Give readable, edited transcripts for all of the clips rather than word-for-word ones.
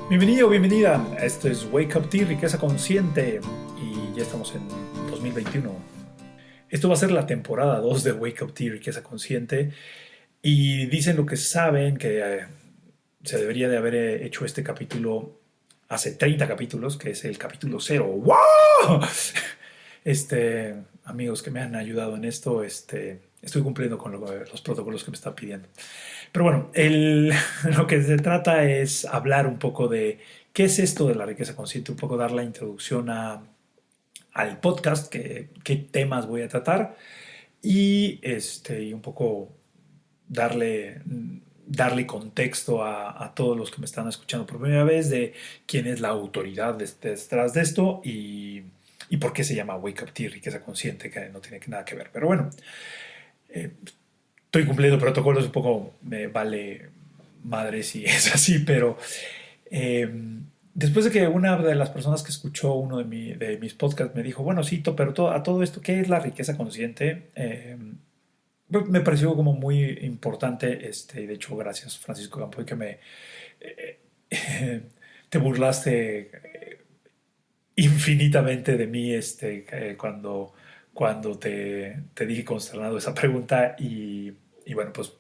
Bienvenido, bienvenida. Esto es Wake Up Tea, riqueza consciente. Y ya estamos en 2021. Esto va a ser la temporada 2 de Wake Up Tea, riqueza consciente. Y dicen lo que saben, que se debería de haber hecho este capítulo hace 30 capítulos, que es el capítulo 0. ¡Wow! Amigos que me han ayudado en esto, estoy cumpliendo con los protocolos que me están pidiendo. Pero bueno, lo que se trata es hablar un poco de qué es esto de la riqueza consciente, un poco dar la introducción al podcast, qué temas voy a tratar y un poco darle, darle contexto a todos los que me están escuchando por primera vez de quién es la autoridad detrás de esto y por qué se llama Wake Up Tea, riqueza consciente, que no tiene nada que ver. Pero bueno, eh, estoy cumpliendo protocolos, un poco me vale madre si es así, pero eh, después de que una de las personas que escuchó uno de mis podcasts me dijo, bueno, sí, pero a todo esto, ¿qué es la riqueza consciente? Pues, me pareció como muy importante, y de hecho, gracias Francisco Campoy que eh, te burlaste infinitamente de mí cuando te dije consternado esa pregunta y bueno, pues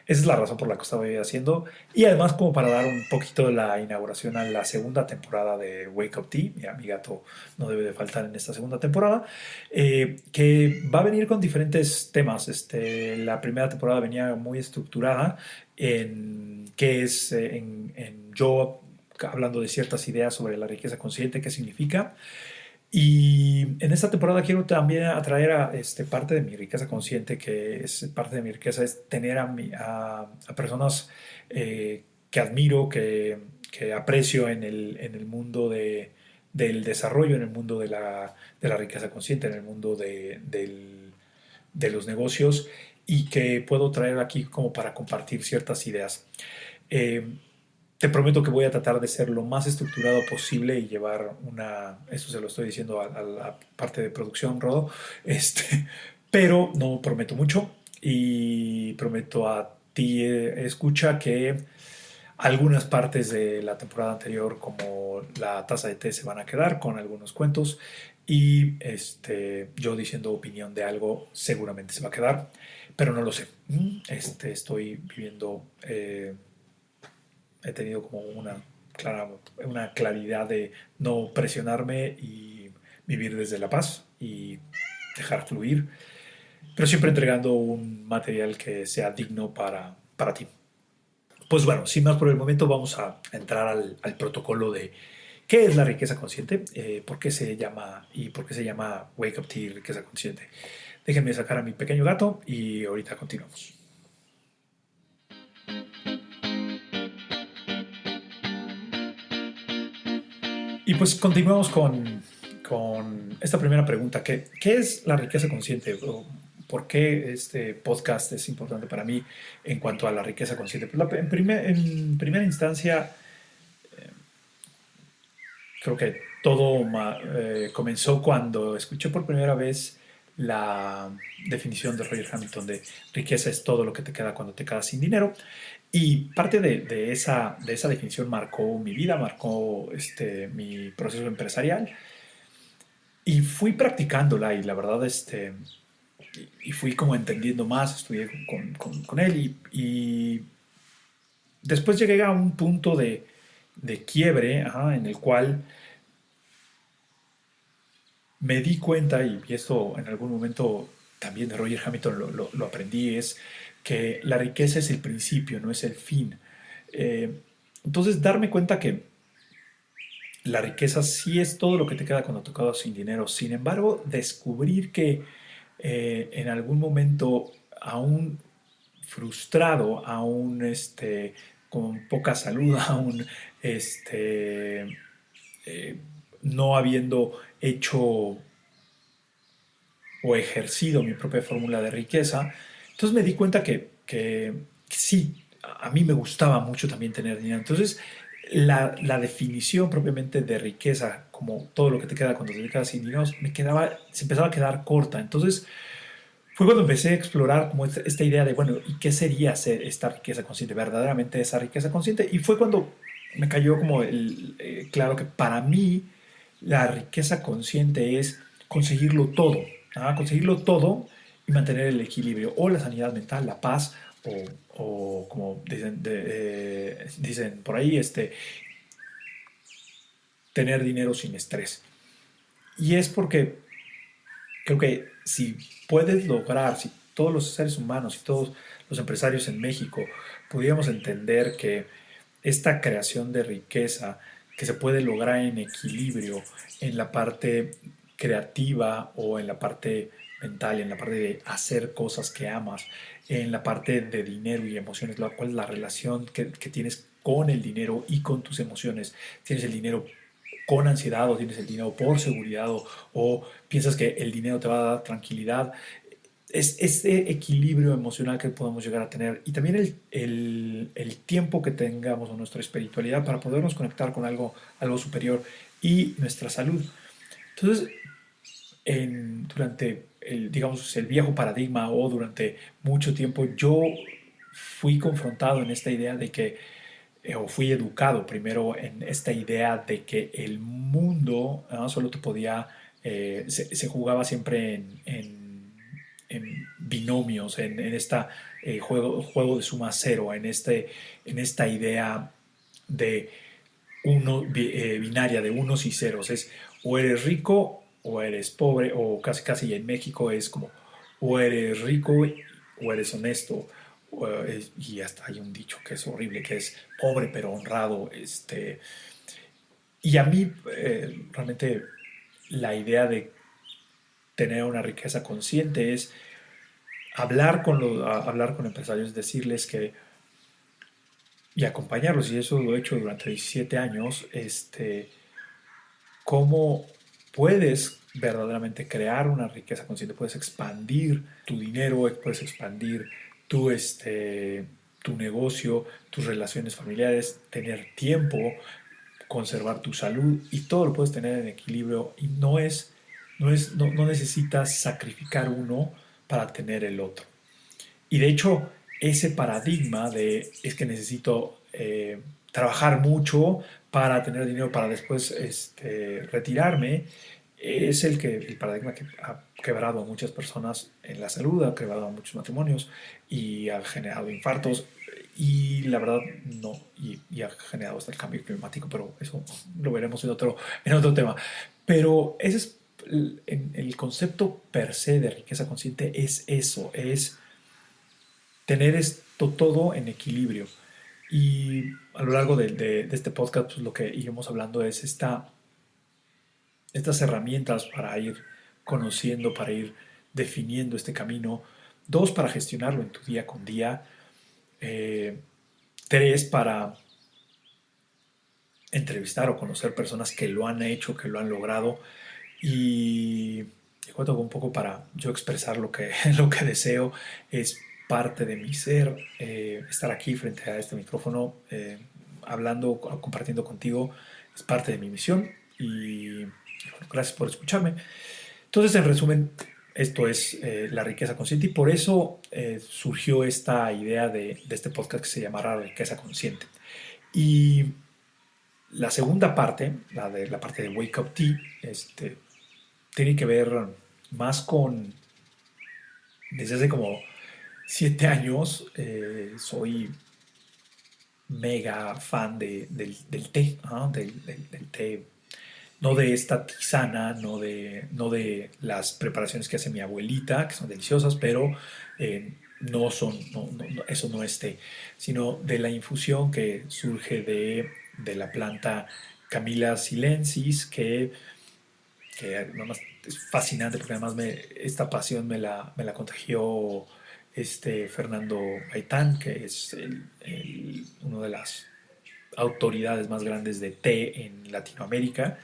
esa es la razón por la que estaba haciendo y además como para dar un poquito de la inauguración a la segunda temporada de Wake Up Tea, mira, mi gato no debe de faltar en esta segunda temporada, que va a venir con diferentes temas. La primera temporada venía muy estructurada en qué es, en yo hablando de ciertas ideas sobre la riqueza consciente, qué significa. Y en esta temporada quiero también atraer a parte de mi riqueza consciente, que es parte de mi riqueza, es tener a personas que admiro, que aprecio en el mundo del desarrollo, en el mundo de la riqueza consciente, en el mundo de los negocios y que puedo traer aquí como para compartir ciertas ideas. Eh, Te prometo que voy a tratar de ser lo más estructurado posible y llevar eso se lo estoy diciendo a la parte de producción, Rodo, pero no prometo mucho y prometo a ti, escucha, que algunas partes de la temporada anterior, como la taza de té, se van a quedar con algunos cuentos y yo diciendo opinión de algo seguramente se va a quedar, pero no lo sé. Estoy viviendo he tenido como una claridad de no presionarme y vivir desde la paz y dejar fluir, pero siempre entregando un material que sea digno para ti. Pues bueno, sin más por el momento vamos a entrar al protocolo de qué es la riqueza consciente, por qué se llama y por qué se llama Wake Up Tea, riqueza consciente. Déjenme sacar a mi pequeño gato y ahorita continuamos. Y pues continuamos con esta primera pregunta. ¿Qué es la riqueza consciente? ¿O ¿por qué este podcast es importante para mí en cuanto a la riqueza consciente? Pues en primera instancia, creo que todo comenzó cuando escuché por primera vez la definición de Roger Hamilton de riqueza es todo lo que te queda cuando te quedas sin dinero. Y parte de esa definición marcó mi vida, marcó mi proceso empresarial y fui practicándola y la verdad y fui como entendiendo más, estudié con él y después llegué a un punto de quiebre, ajá, en el cual me di cuenta, y esto en algún momento también de Roger Hamilton lo aprendí, es que la riqueza es el principio, no es el fin. Eh, entonces, darme cuenta que la riqueza sí es todo lo que te queda cuando te quedas sin dinero. Sin embargo, descubrir que en algún momento, aún frustrado, aún con poca salud, aún este, eh, no habiendo hecho o ejercido mi propia fórmula de riqueza. Entonces me di cuenta que sí, a mí me gustaba mucho también tener dinero. Entonces la definición propiamente de riqueza, como todo lo que te queda cuando te quedas sin dinero, se empezaba a quedar corta. Entonces fue cuando empecé a explorar como idea de, bueno, ¿y qué sería esta riqueza consciente? Verdaderamente esa riqueza consciente. Y fue cuando me cayó como claro que para mí la riqueza consciente es conseguirlo todo, ¿ah? Conseguirlo todo y mantener el equilibrio o la sanidad mental, la paz o como dicen por ahí, tener dinero sin estrés. Y es porque creo que si puedes lograr, si todos los seres humanos y todos los empresarios en México pudiéramos entender que esta creación de riqueza que se puede lograr en equilibrio en la parte creativa o en la parte mental, en la parte de hacer cosas que amas, en la parte de dinero y emociones, la cual es la relación que tienes con el dinero y con tus emociones. Tienes el dinero con ansiedad o tienes el dinero por seguridad o piensas que el dinero te va a dar tranquilidad. Es este equilibrio emocional que podemos llegar a tener y también el tiempo que tengamos en nuestra espiritualidad para podernos conectar con algo superior y nuestra salud. Entonces, durante digamos, el viejo paradigma o durante mucho tiempo yo fui confrontado en esta idea de que o fui educado primero en esta idea de que el mundo, ¿no?, solo te podía, se jugaba siempre en binomios, en esta juego de suma cero, en esta idea de binaria, de unos y ceros. Es o eres rico o eres pobre, o casi casi en México es como o eres rico o eres honesto. Y hasta hay un dicho que es horrible, que es pobre pero honrado. Y a mí realmente la idea de tener una riqueza consciente es hablar con empresarios, decirles que y acompañarlos, y eso lo he hecho durante 17 años, cómo puedes verdaderamente crear una riqueza consciente, puedes expandir tu dinero, puedes expandir tu, tu negocio, tus relaciones familiares, tener tiempo, conservar tu salud y todo lo puedes tener en equilibrio y no necesitas sacrificar uno para tener el otro. Y de hecho, ese paradigma de es que necesito trabajar mucho para tener dinero para después retirarme, es el paradigma que ha quebrado a muchas personas en la salud, ha quebrado a muchos matrimonios y ha generado infartos y la verdad no, y ha generado hasta el cambio climático, pero eso lo veremos en otro tema. Pero ese es el concepto per se de riqueza consciente, es eso, es tener esto todo en equilibrio. Y a lo largo de este podcast, pues lo que iremos hablando es estas herramientas para ir conociendo, para ir definiendo este camino. Dos, para gestionarlo en tu día con día. Eh, tres, para entrevistar o conocer personas que lo han hecho, que lo han logrado. Y cuento un poco para yo expresar lo que deseo. Es parte de mi ser, estar aquí frente a este micrófono, hablando, compartiendo contigo, es parte de mi misión y bueno, gracias por escucharme. Entonces, en resumen, esto es la riqueza consciente y por eso surgió esta idea de este podcast que se llamará Riqueza Consciente. Y la segunda parte, la parte de Wake Up Tea, tiene que ver más con, desde hace como 7 años, soy mega fan del té, ¿no? Del té, no de esta tisana, no de las preparaciones que hace mi abuelita, que son deliciosas, pero no son, eso no es té, sino de la infusión que surge de la planta Camilla silensis, que además es fascinante porque además esta pasión me la contagió Fernando Gaitán, que es uno de las autoridades más grandes de té en Latinoamérica.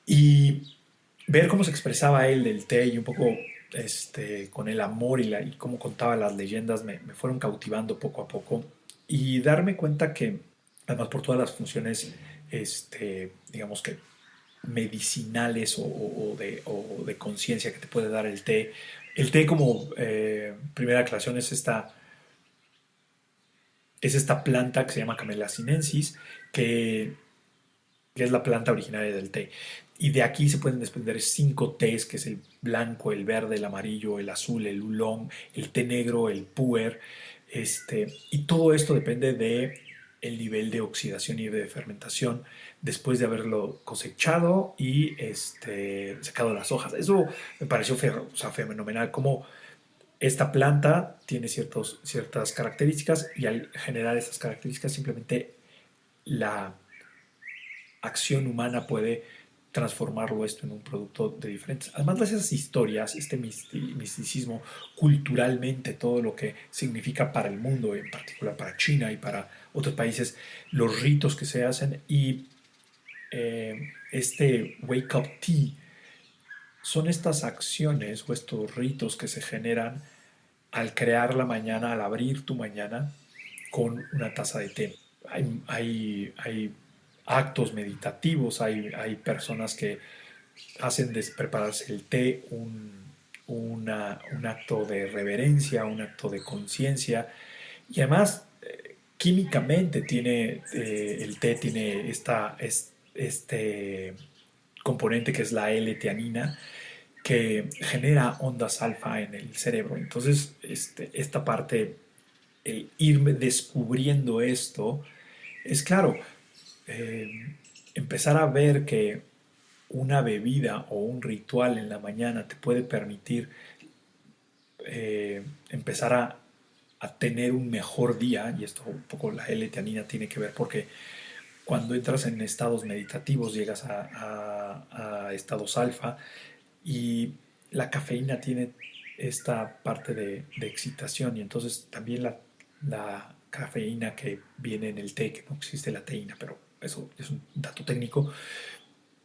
Y ver cómo se expresaba él del té y un poco con el amor y cómo contaba las leyendas me fueron cautivando poco a poco. Y darme cuenta que, además por todas las funciones, digamos que medicinales o de conciencia que te puede dar el té. El té como primera aclaración es es esta planta que se llama Camellia sinensis, que, que es la planta originaria del té. Y de aquí se pueden desprender 5 tés, que es el blanco, el verde, el amarillo, el azul, el oolong, el té negro, el puer. Y todo esto depende de el nivel de oxidación y de fermentación después de haberlo cosechado y secado las hojas. Eso me pareció o sea, fenomenal, como esta planta tiene ciertas características y al generar estas características simplemente la acción humana puede transformarlo esto en un producto de diferentes. Además de esas historias, este misticismo, culturalmente todo lo que significa para el mundo, en particular para China y para otros países, los ritos que se hacen y este wake up tea son estas acciones o estos ritos que se generan al crear la mañana, al abrir tu mañana con una taza de té. Hay actos meditativos, hay personas que hacen de prepararse el té un acto de reverencia, un acto de conciencia y además químicamente el té tiene este componente que es la L-teanina que genera ondas alfa en el cerebro. Entonces, esta parte, el irme descubriendo esto, es claro, empezar a ver que una bebida o un ritual en la mañana te puede permitir empezar a tener un mejor día, y esto un poco la L-teanina tiene que ver porque cuando entras en estados meditativos llegas a estados alfa y la cafeína tiene esta parte de excitación y entonces también la cafeína que viene en el té, que no existe la teína, pero eso es un dato técnico.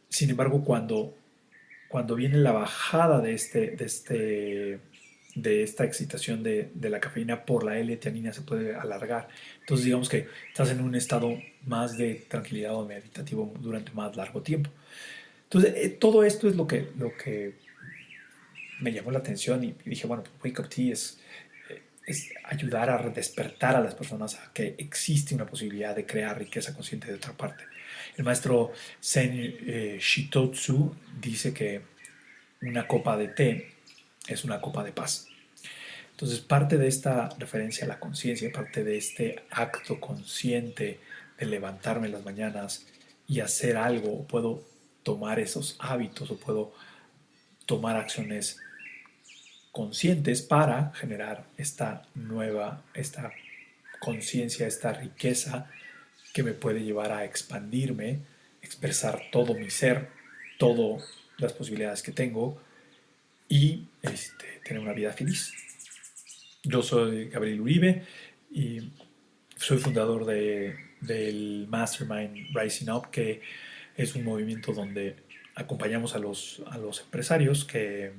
Sin embargo, cuando viene la bajada de esta excitación de la cafeína por la L-teanina se puede alargar. Entonces digamos que estás en un estado más de tranquilidad o meditativo durante más largo tiempo. Entonces todo esto es lo que me llamó la atención y dije, bueno, Wake Up Tea es ayudar a despertar a las personas a que existe una posibilidad de crear riqueza consciente de otra parte. El maestro Zen Shitotsu dice que una copa de té es una copa de paz. Entonces, parte de esta referencia a la conciencia, parte de este acto consciente de levantarme en las mañanas y hacer algo, puedo tomar esos hábitos o puedo tomar acciones conscientes para generar esta conciencia, esta riqueza que me puede llevar a expandirme, expresar todo mi ser, todas las posibilidades que tengo y tener una vida feliz. Yo soy Gabriel Uribe y soy fundador del Mastermind Rising Up, que es un movimiento donde acompañamos a los empresarios que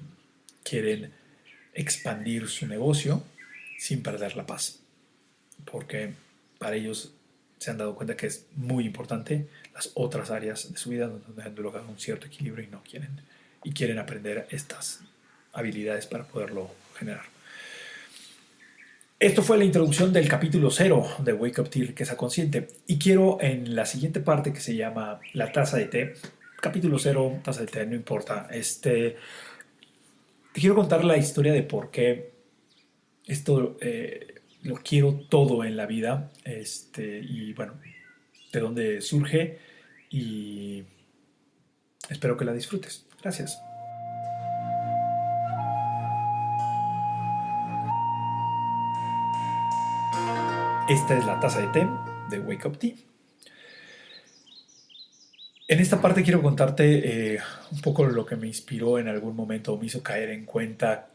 quieren expandir su negocio sin perder la paz. Porque para ellos se han dado cuenta que es muy importante las otras áreas de su vida donde han logrado un cierto equilibrio y quieren aprender estas habilidades para poderlo generar. Esto fue la introducción del capítulo 0 de Wake Up Tea, Riqueza Consciente. Y quiero en la siguiente parte que se llama La taza de té, capítulo 0, taza de té, no importa. Te quiero contar la historia de por qué esto lo quiero todo en la vida. Y bueno, de dónde surge y espero que la disfrutes. Gracias. Esta es la taza de té de Wake Up Tea. En esta parte quiero contarte un poco lo que me inspiró en algún momento o me hizo caer en cuenta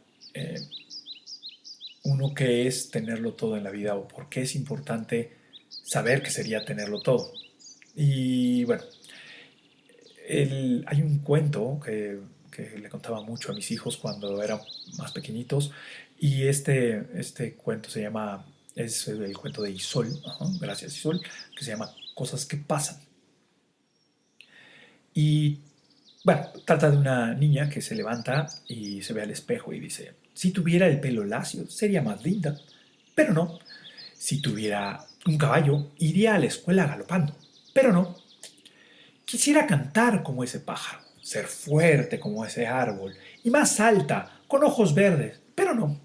uno que es tenerlo todo en la vida o por qué es importante saber que sería tenerlo todo. Y bueno, hay un cuento que le contaba mucho a mis hijos cuando eran más pequeñitos y este cuento es el cuento de Isol, gracias Isol, que se llama Cosas que pasan. Y bueno, trata de una niña que se levanta y se ve al espejo y dice, si tuviera el pelo lacio sería más linda, pero no. Si tuviera un caballo iría a la escuela galopando, pero no. Quisiera cantar como ese pájaro, ser fuerte como ese árbol y más alta, con ojos verdes, pero no.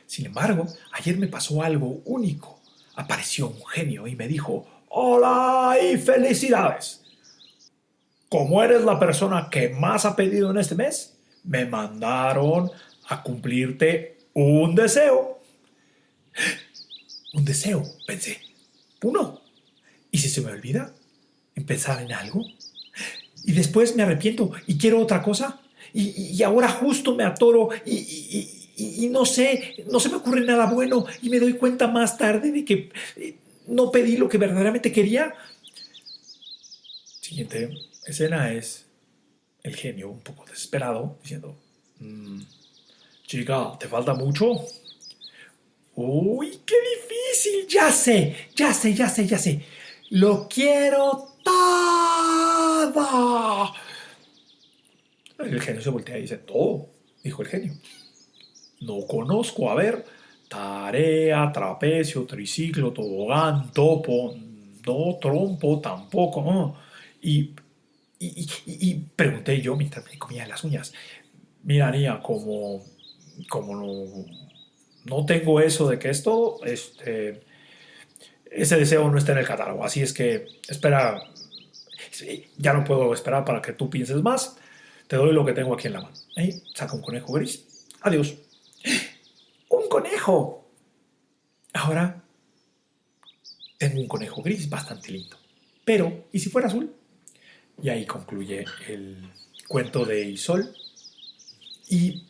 Sin embargo, ayer me pasó algo único. Apareció un genio y me dijo, hola y felicidades. Como eres la persona que más ha pedido en este mes, me mandaron a cumplirte un deseo. Un deseo, pensé. Uno. ¿Y si se me olvida empezar en algo? Y después me arrepiento y quiero otra cosa. Y ahora justo me atoro y no sé, no se me ocurre nada bueno y me doy cuenta más tarde de que no pedí lo que verdaderamente quería. Siguiente escena es el genio un poco desesperado diciendo, chica, ¿te falta mucho? Uy, qué difícil, ya sé. Lo quiero todo. El genio se voltea y dice, todo, dijo el genio. No conozco, a ver, tarea, trapecio, triciclo, tobogán, topo, no, trompo, tampoco. No. Y pregunté yo mientras me comía las uñas, mira, Nia, como no tengo eso de que esto, ese deseo no está en el catálogo, así es que espera, ya no puedo esperar para que tú pienses más, te doy lo que tengo aquí en la mano. Ahí saca un conejo gris, adiós. ¡Un conejo! Ahora tengo un conejo gris bastante lindo. Pero, ¿y si fuera azul? Y ahí concluye el cuento de Isol. Y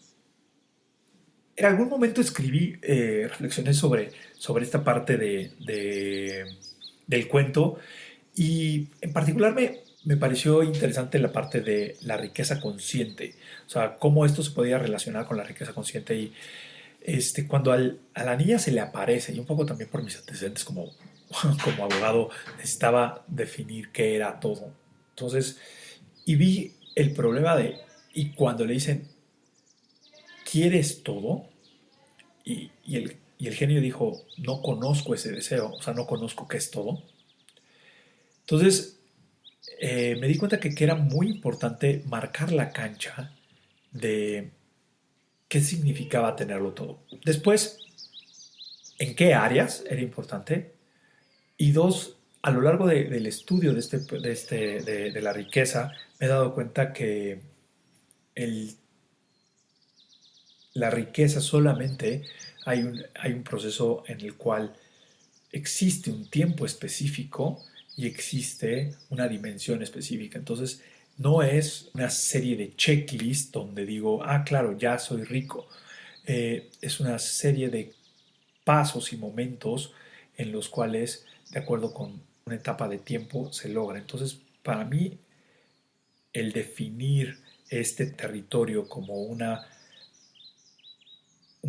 en algún momento escribí reflexiones sobre esta parte del cuento y en particular me pareció interesante la parte de la riqueza consciente, o sea, cómo esto se podía relacionar con la riqueza consciente y cuando a la niña se le aparece, y un poco también por mis antecedentes como abogado, necesitaba definir qué era todo. Entonces, y vi el problema y cuando le dicen, ¿quieres todo? Y el genio dijo, no conozco ese deseo, o sea, no conozco qué es todo. Entonces, me di cuenta que era muy importante marcar la cancha de qué significaba tenerlo todo. Después, en qué áreas era importante. Y dos, a lo largo del estudio de la riqueza, me he dado cuenta que el, la riqueza solamente hay un proceso en el cual existe un tiempo específico y existe una dimensión específica. Entonces, no es una serie de checklists donde digo, ah, claro, ya soy rico. Es una serie de pasos y momentos en los cuales, de acuerdo con una etapa de tiempo, se logra. Entonces, para mí, el definir este territorio como un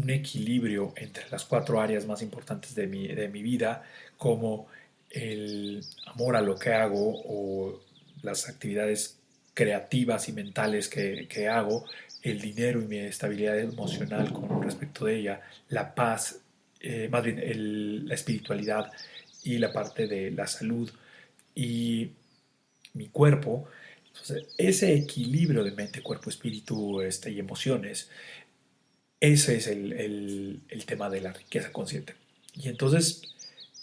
equilibrio entre las cuatro áreas más importantes de mi vida, como el amor a lo que hago o las actividades creativas y mentales que hago, el dinero y mi estabilidad emocional con respecto de ella, la paz, más bien la espiritualidad y la parte de la salud y mi cuerpo. Entonces, ese equilibrio de mente, cuerpo, espíritu y emociones, ese es el tema de la riqueza consciente. Y entonces,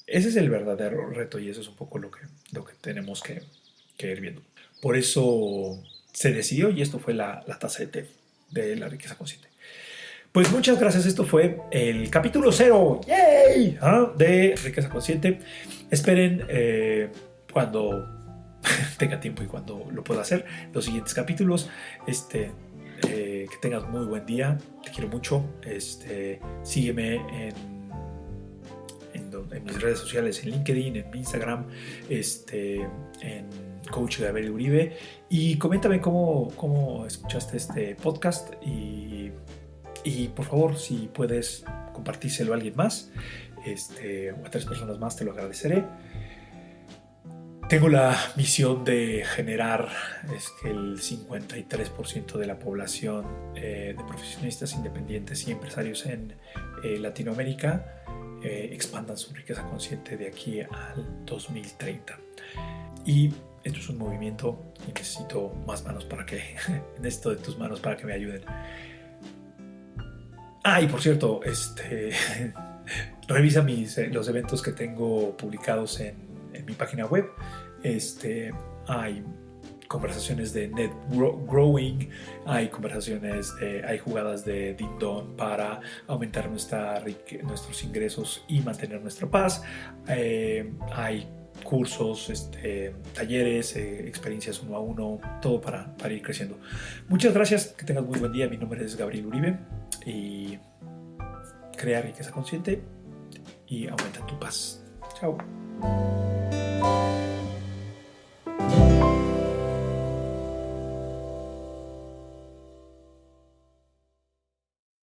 ese es el verdadero reto y eso es un poco lo que tenemos que ir viendo. Por eso se decidió y esto fue la taza de té de la riqueza consciente. Pues muchas gracias, esto fue el capítulo 0, ¡yay! De riqueza consciente. Esperen cuando tenga tiempo y cuando lo pueda hacer los siguientes capítulos. Que tengas muy buen día, te quiero mucho. Sígueme en mis redes sociales, en LinkedIn, en mi Instagram, en Coach Gabriel Uribe, y coméntame cómo escuchaste este podcast y por favor, si puedes compartírselo a alguien más, o a 3 personas más, te lo agradeceré. Tengo la misión de generar que el 53% de la población de profesionistas independientes y empresarios en Latinoamérica expandan su riqueza consciente de aquí al 2030. Y esto es un movimiento y necesito más manos para que, necesito de tus manos para que me ayuden. Y por cierto, revisa los eventos que tengo publicados en mi página web. Hay conversaciones de net growing, hay jugadas de Ding Dong para aumentar nuestros ingresos y mantener nuestra paz. Hay cursos, talleres, experiencias 1 a 1, todo para ir creciendo. Muchas gracias, que tengas muy buen día. Mi nombre es Gabriel Uribe y crea riqueza consciente y aumenta tu paz. Chao.